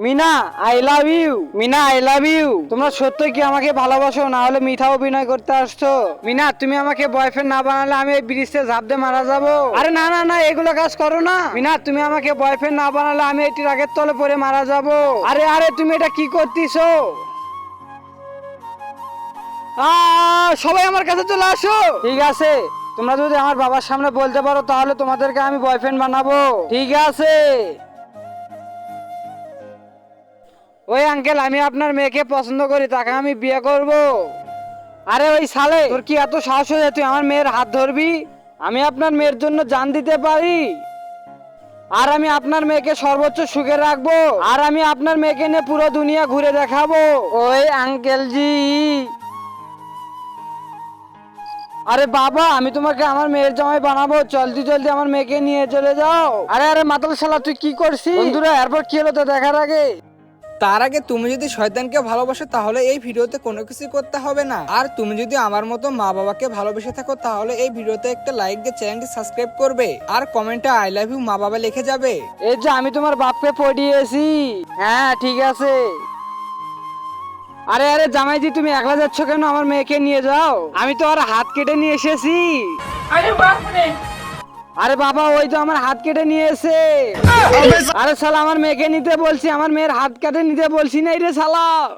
Mina I love you. Meena I love you. তোমরা সত্যই কি আমাকে ভালোবাসো, না হলে মিথ্যা অভিনয় করতে আসছো? মিনা তুমি আমাকে বয়ফ্রেন্ড না বানালে আমি এই ব্রিজে ঝাঁপ দিয়ে মারা যাবো। আরে না না না, এগুলো কাজ করো না। মিনা তুমি আমাকে বয়ফ্রেন্ড না বানালে আমি এই ট্রাকের তলে পড়ে মারা যাবো। আরে আরে তুমি এটা কি করতেছো? সবাই আমার কাছে চলে আসো। ঠিক আছে, তোমরা যদি আমার বাবার সামনে বলতে পারো তাহলে তোমাদেরকে আমি বয়ফ্রেন্ড বানাবো। ঠিক আছে। ওই আঙ্কেল, আমি আপনার মেয়েকে পছন্দ করি, তাকে আমি বিয়ে করব। আরে ওই সালে, তোর কি এত সাহস হয়ে তুই আমার মেয়ের হাত ধরবি? আমি আপনার মেয়ের জন্য জান দিতে পারি। আর আমি আপনার মেয়েকে সর্বোচ্চ সুখে রাখবো। আর আমি আপনার মেয়েকে নিয়ে পুরো দুনিয়া ঘুরে দেখাবো। ওই আঙ্কেল জি। আরে বাবা, আমি তোমাকে আমার মেয়ের জামাই বানাবো, জলদি জলদি আমার মেয়েকে নিয়ে চলে যাও। আরে আরে মাতাল শালা, তুই কি করছিস? বন্ধুরা এরপর কি হলো তো দেখার আগে তার আগে তুমি যদি শয়তানকে ভালোবাসো তাহলে এই ভিডিওতে কোনো কিছু করতে হবে না। আর তুমি যদি আমার মতো মা বাবাকে ভালোবেসে থাকো তাহলে এই ভিডিওতে একটা লাইক দিয়ে চ্যানেলটি সাবস্ক্রাইব করবে আর কমেন্টে আই লাভ ইউ মা বাবা লিখে যাবে। এই যে আমি তোমার বাপকে পড়িয়েছি। হ্যাঁ ঠিক আছে। আরে আরে জামাইজি, তুমি একলা যাচ্ছ কেন? আমার মেয়েকে নিয়ে যাও। আমি তো আর হাত কেটে নিয়ে এসেছি। আরে বাবা, ওই তো আমার হাত কেটে নিয়ে এসে। আরে শালা, আমার মেয়েকে নিতে বলছি, আমার মেয়ের হাত কেটে নিতে বলছি না রে শালা।